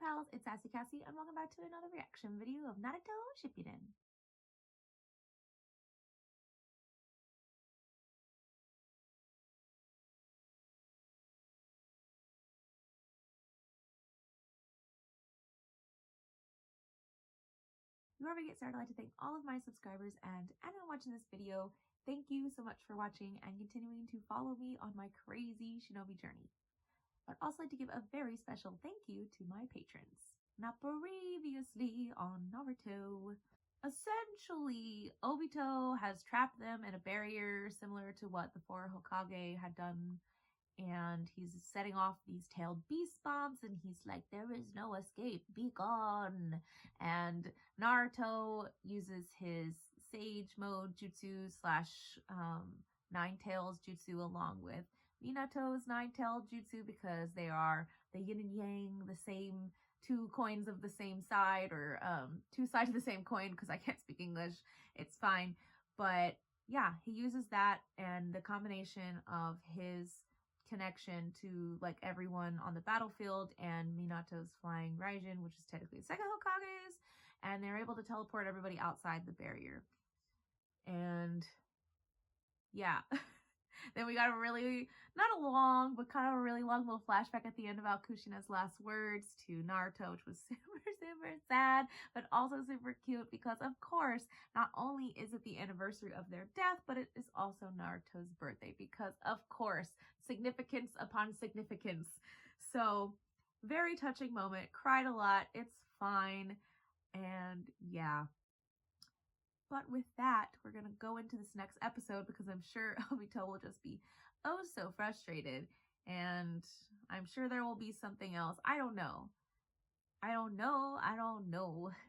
pals, it's Sassy Cassie, and welcome back to another reaction video of Naruto Shippuden. Before we get started, I'd like to thank all of my subscribers and anyone watching this video. Thank you so much for watching and continuing to follow me on my crazy shinobi journey. I'd also like to give a very special thank you to my patrons. Now, previously on Naruto, essentially, Obito has trapped them in a barrier similar to what the four Hokage had done, and he's setting off these tailed beast bombs, and he's like, there is no escape, be gone. And Naruto uses his Sage Mode Jutsu slash Nine Tails Jutsu along with Minato's Nine Tailed Jutsu, because they are the yin and yang, the same two coins of the same side, or two sides of the same coin, because I can't speak English. It's fine. But yeah, he uses that, and the combination of his connection to like everyone on the battlefield and Minato's flying Raijin, which is technically the second Hokage's, and they're able to teleport everybody outside the barrier. And yeah. Then we got a really, not a long, but kind of a really long little flashback at the end about Kushina's last words to Naruto, which was super sad, but also super cute because, of course, not only is it the anniversary of their death, but it is also Naruto's birthday because, of course, significance upon significance. So, very touching moment. Cried a lot. It's fine. And yeah. But with that, we're going to go into this next episode because I'm sure Obito will just be oh so frustrated. And I'm sure there will be something else. I don't know.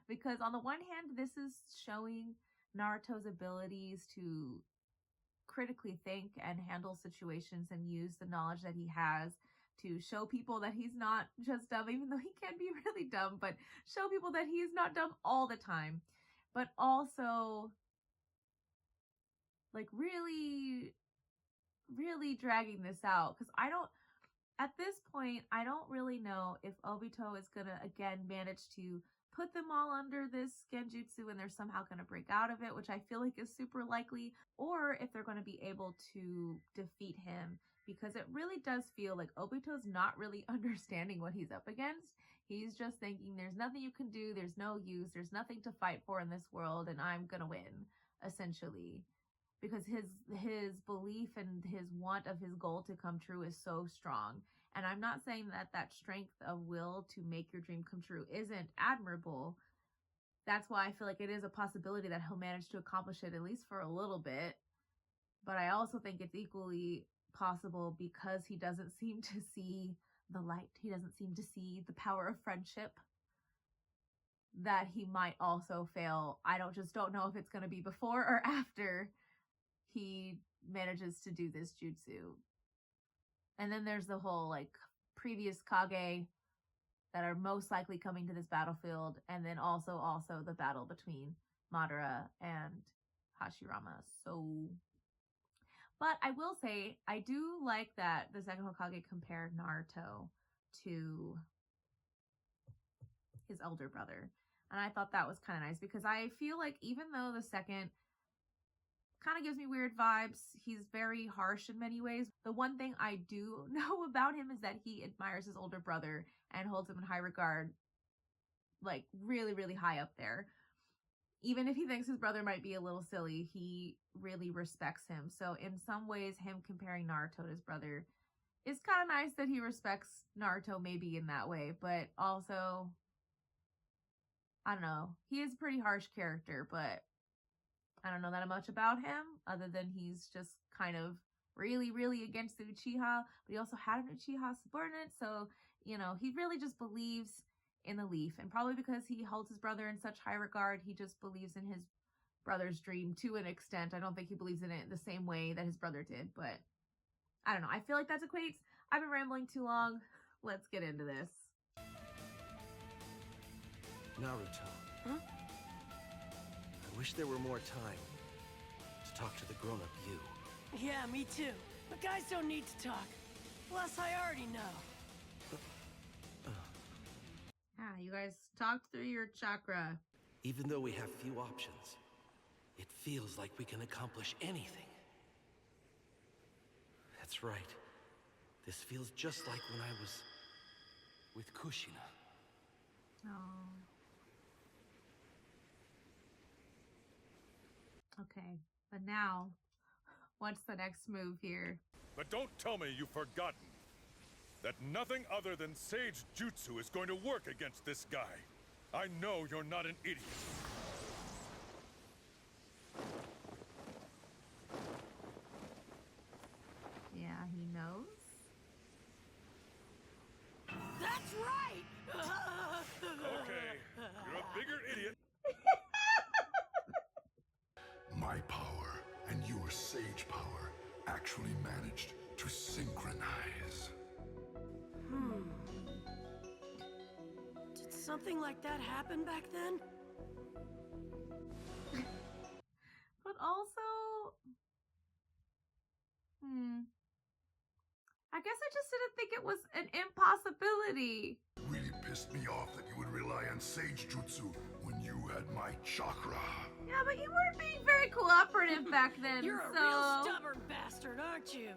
Because on the one hand, this is showing Naruto's abilities to critically think and handle situations and use the knowledge that he has to show people that he's not just dumb, even though he can be really dumb, but show people that he is not dumb all the time. But also, like, really dragging this out. Because at this point, I don't really know if Obito is gonna, again, manage to put them all under this genjutsu and they're somehow gonna break out of it, which I feel like is super likely, or if they're gonna be able to defeat him. Because it really does feel like Obito's not really understanding what he's up against. He's just thinking there's nothing you can do, there's no use, there's nothing to fight for in this world, and I'm gonna win, essentially. Because his belief and his want of his goal to come true is so strong. And I'm not saying that that strength of will to make your dream come true isn't admirable. That's why I feel like it is a possibility that he'll manage to accomplish it, at least for a little bit. But I also think it's equally possible because he doesn't seem to see the light. He doesn't seem to see the power of friendship, that he might also fail. I don't know if it's going to be before or after he manages to do this jutsu. And then there's the whole like previous Kage that are most likely coming to this battlefield, and then also the battle between Madara and Hashirama. So, but I will say, I do like that the second Hokage compared Naruto to his elder brother. And I thought that was kind of nice because I feel like even though the second kind of gives me weird vibes, he's very harsh in many ways, the one thing I do know about him is that he admires his older brother and holds him in high regard, like really high up there. Even if he thinks his brother might be a little silly, he really respects him. So in some ways, him comparing Naruto to his brother is kind of nice that he respects Naruto maybe in that way. But also, I don't know. He is a pretty harsh character, but I don't know that much about him other than he's just kind of really against the Uchiha. But he also had an Uchiha subordinate. So, you know, he really just believes in the leaf, and probably because he holds his brother in such high regard, he just believes in his brother's dream to an extent. I don't think he believes in it the same way that his brother did, but I don't know. I feel like that equates. I've been rambling too long. Let's get into this. Naruto. Huh? I wish there were more time to talk to the grown-up you. Yeah, me too. But guys don't need to talk. Plus, I already know. guys talked through your chakra. Even though we have few options, it feels like we can accomplish anything. That's right. This feels just like when I was with Kushina. Oh. Okay, but now, what's the next move here? But don't tell me you've forgotten that nothing other than Sage Jutsu is going to work against this guy. I know you're not an idiot. Yeah, he knows. That's right! Okay, you're a bigger idiot. My power and your sage power actually managed to synchronize. Did something like that happen back then? But also, I guess I just didn't think it was an impossibility. Really pissed me off that you would rely on sage jutsu when you had my chakra. Yeah, but you weren't being very cooperative back then, You're a so... real stubborn bastard, aren't you?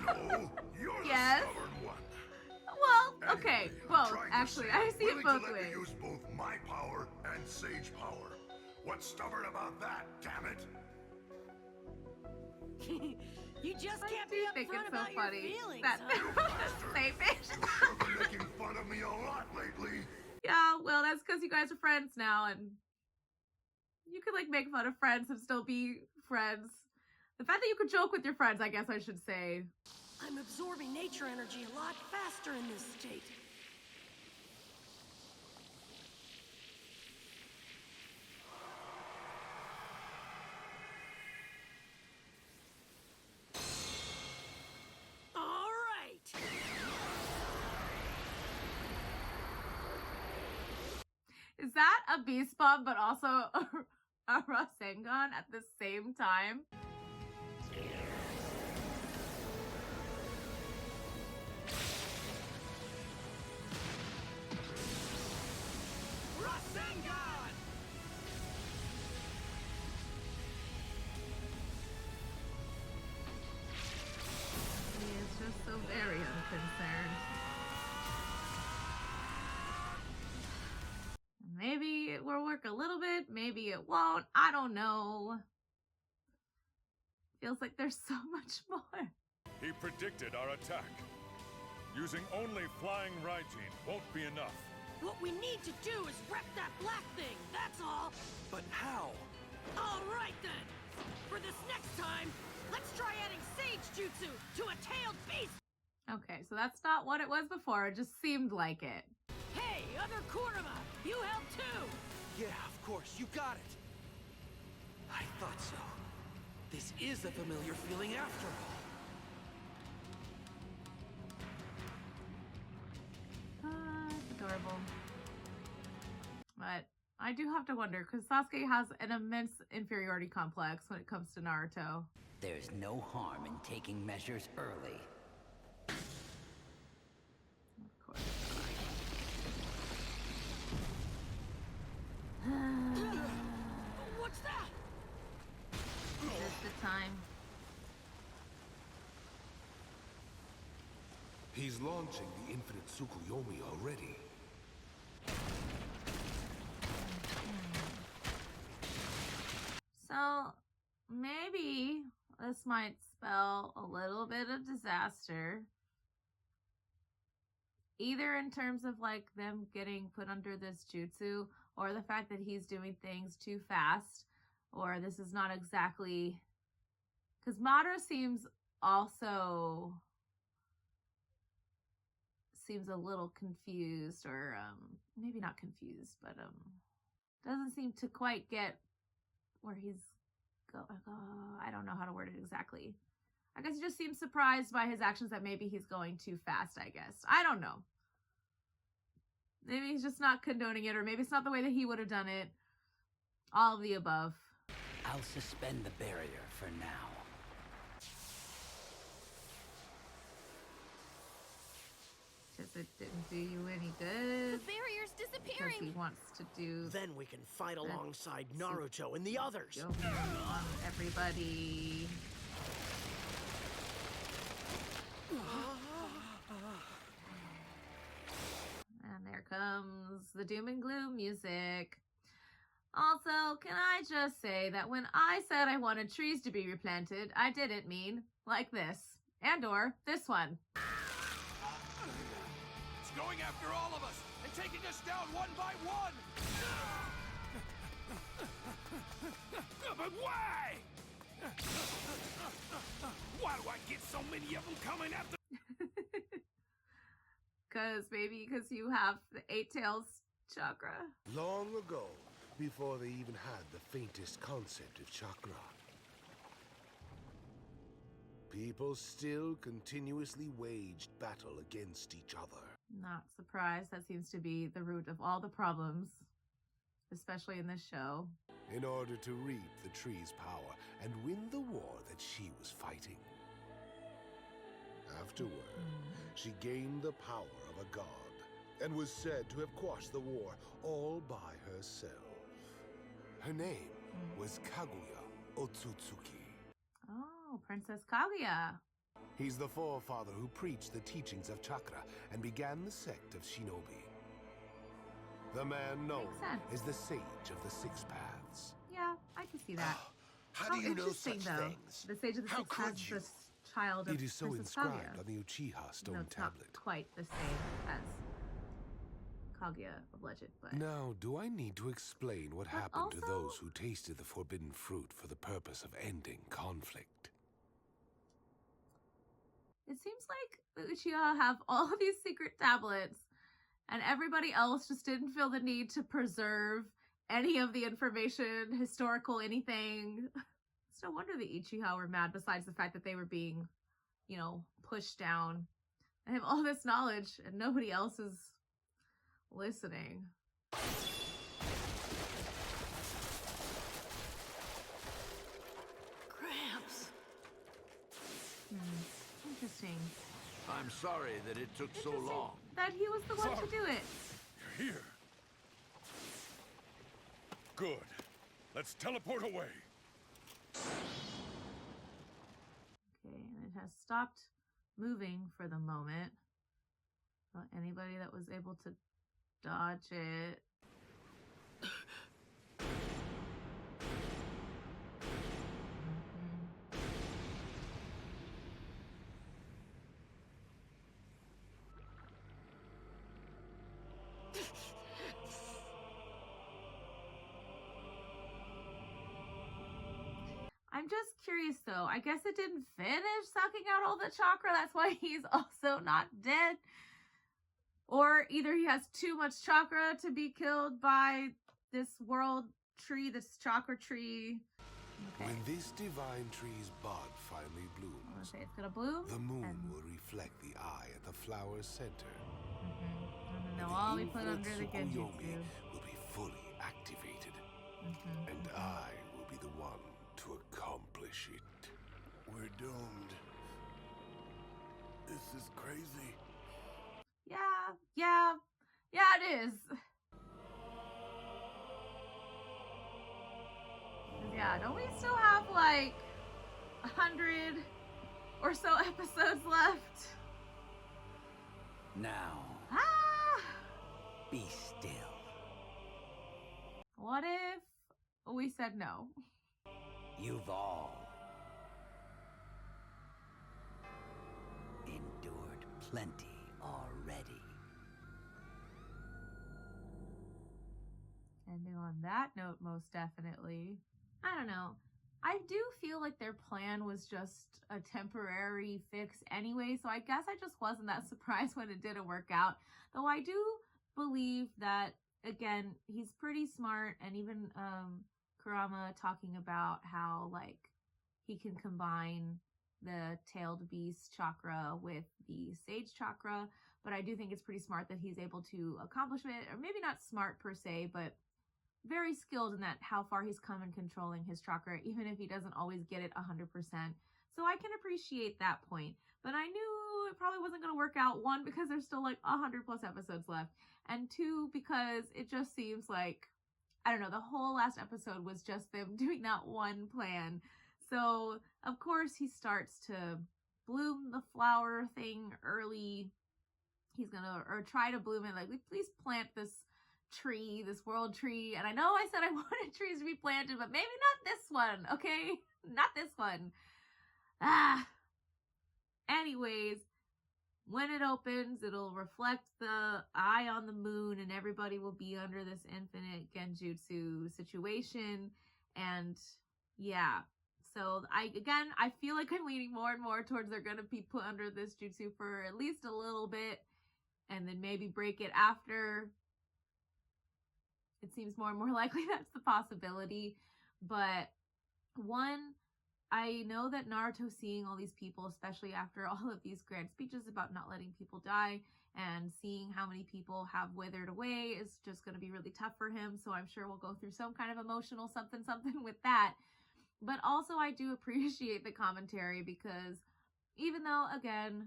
No, you're Yes. the stubborn one. Well, okay, Anyway, I'm both, trying to actually. say I I'm see it willing both to let ways. you use both my power and sage power. What's stubborn about that, damn it? You just I can't do be think upfront it's so about funny your feelings, that huh? they're both the same age. You've sure been making fun of me a lot lately. Yeah, well, that's because you guys are friends now, and you could, like, make fun of friends and still be friends. The fact that you could joke with your friends, I guess I should say. I'm absorbing nature energy a lot faster in this state. All right. Is that a beast bomb, but also a Rasengan at the same time? Rasengan! He is just so very unconcerned. Maybe it will work a little bit, maybe it won't. I don't know. Feels like there's so much more. He predicted our attack. Using only flying Raijin won't be enough. What we need to do is wreck that black thing, that's all! But how? All right then! For this next time, let's try adding Sage Jutsu to a tailed beast! Okay, so that's not what it was before. It just seemed like it. Hey, other Kurama, you help too! Yeah, of course, you got it. I thought so. This is a familiar feeling after all. It's adorable. But I do have to wonder, because Sasuke has an immense inferiority complex when it comes to Naruto. There's no harm in taking measures early. Of course. What's that? Just the time. He's launching the infinite Tsukuyomi already. So maybe this might spell a little bit of disaster. Either in terms of like them getting put under this jutsu, or the fact that he's doing things too fast, or this is not exactly, because Madara seems a little confused, or maybe not confused, but doesn't seem to quite get where he's I don't know how to word it exactly. I guess he just seems surprised by his actions, that maybe he's going too fast, I guess. I don't know. Maybe he's just not condoning it, or maybe it's not the way that he would have done it. All of the above. I'll suspend the barrier for now. Because it didn't do you any good. The barrier's disappearing. he wants to do. Then we can fight alongside Naruto and the others. Go on, everybody. And there comes the doom and gloom music. Also, can I just say that when I said I wanted trees to be replanted, I didn't mean like this. And or this one. It's going after all of us and taking us down one by one! But why? Why do I get so many of them coming after? Because you have the 8 tails chakra. Long ago, before they even had the faintest concept of chakra, people still continuously waged battle against each other. Not surprised. That seems to be the root of all the problems, especially in this show. In order to reap the tree's power and win the war that she was fighting. Afterward, she gained the power of a god and was said to have quashed the war all by herself. Her name was Kaguya Otsutsuki. Oh, Princess Kaguya. He's the forefather who preached the teachings of chakra and began the sect of shinobi. The man known as the Sage of the Six Paths. Yeah, I can see that. How do you know interesting, such though. things? The Sage of the How Six could Paths you? is the child of It is so Princess inscribed Kaguya. on the Uchiha stone No, it's tablet. not quite the same as Kaguya of legend, but Now, do I need to explain what happened to also- those who tasted the forbidden fruit for the purpose of ending conflict? it seems like the Uchiha have all these secret tablets, and everybody else just didn't feel the need to preserve any of the information, historical, anything. It's no wonder the Uchiha were mad, besides the fact that they were being, pushed down. They have all this knowledge, and nobody else is listening. Gramps. Interesting. I'm sorry that it took so Interesting long. that he was the one to Sorry. do it. You're here. Good. Let's teleport away. Okay, and it has stopped moving for the moment. Well, anybody that was able to dodge it. I'm just curious though. I guess it didn't finish sucking out all the chakra. That's why he's also not dead. Or either he has too much chakra to be killed by this world tree, this chakra tree. Okay. When this divine tree's bud finally I'm blooms, gonna say it's gonna bloom. the moon and, will reflect the eye at the flower's center. and and they'll all the be put infinite under the Tsukuyomi Genjutsu. will be fully activated. And I will be the one to accomplish it. We're doomed. This is crazy. Yeah, it is. Yeah, don't we still have like 100 or so episodes left? Now, Ah! be still. What if we said no? You've all endured plenty already. Ending on that note, most definitely. I don't know. I do feel like their plan was just a temporary fix anyway, so I guess I just wasn't that surprised when it didn't work out. Though I do believe that, again, he's pretty smart, and even Kurama talking about how, like, he can combine the tailed beast chakra with the sage chakra, but I do think it's pretty smart that he's able to accomplish it, or maybe not smart per se, but very skilled in that how far he's come in controlling his chakra, even if he doesn't always get it 100%. So I can appreciate that point. But I knew it probably wasn't going to work out. One, because there's still like 100 plus episodes left. And two, because it just seems like, I don't know, the whole last episode was just them doing that one plan. So, of course, he starts to bloom the flower thing early. He's gonna, or try to bloom it, like, please plant this tree, this world tree. And I know I said I wanted trees to be planted, but maybe not this one, okay? Not this one. Anyways, when it opens, it'll reflect the eye on the moon and everybody will be under this infinite genjutsu situation. And yeah, so I feel like I'm leaning more and more towards they're going to be put under this jutsu for at least a little bit and then maybe break it after. It seems more and more likely that's the possibility. But one, I know that Naruto seeing all these people, especially after all of these grand speeches about not letting people die and seeing how many people have withered away is just going to be really tough for him. So I'm sure we'll go through some kind of emotional something with that. But also I do appreciate the commentary because even though, again,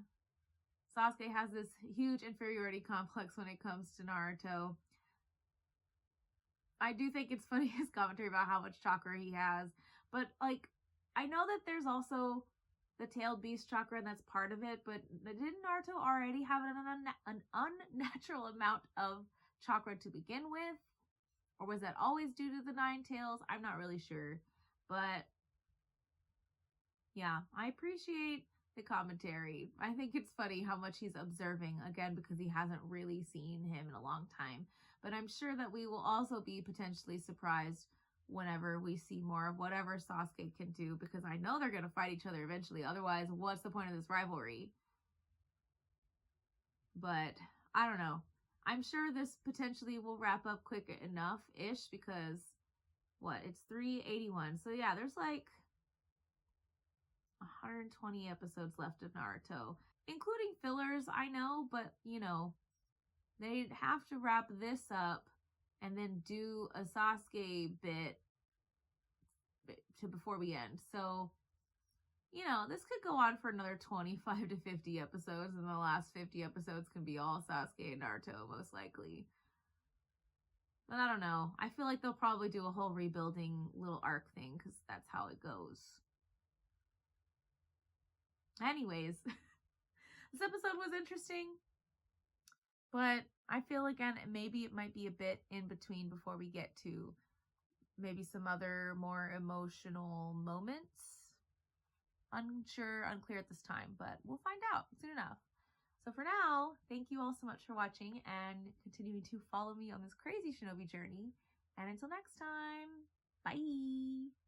Sasuke has this huge inferiority complex when it comes to Naruto, I do think it's funny his commentary about how much chakra he has. But, like, I know that there's also the tailed beast chakra and that's part of it, but didn't Naruto already have an unnatural amount of chakra to begin with? Or was that always due to the 9 tails? I'm not really sure. But yeah, I appreciate the commentary. I think it's funny how much he's observing, again, because he hasn't really seen him in a long time. But I'm sure that we will also be potentially surprised whenever we see more of whatever Sasuke can do, because I know they're going to fight each other eventually. Otherwise, what's the point of this rivalry? But I don't know. I'm sure this potentially will wrap up quick enough-ish because, what, it's 381. So yeah, there's like 120 episodes left of Naruto, including fillers, I know, but you know, they'd have to wrap this up and then do a Sasuke bit to before we end. So, you know, this could go on for another 25 to 50 episodes, and the last 50 episodes can be all Sasuke and Naruto, most likely. But I don't know. I feel like they'll probably do a whole rebuilding little arc thing, because that's how it goes. Anyways, this episode was interesting, but I feel, again, maybe it might be a bit in between before we get to maybe some other more emotional moments. Unclear at this time, but we'll find out soon enough. So for now, thank you all so much for watching and continuing to follow me on this crazy shinobi journey. And until next time, bye!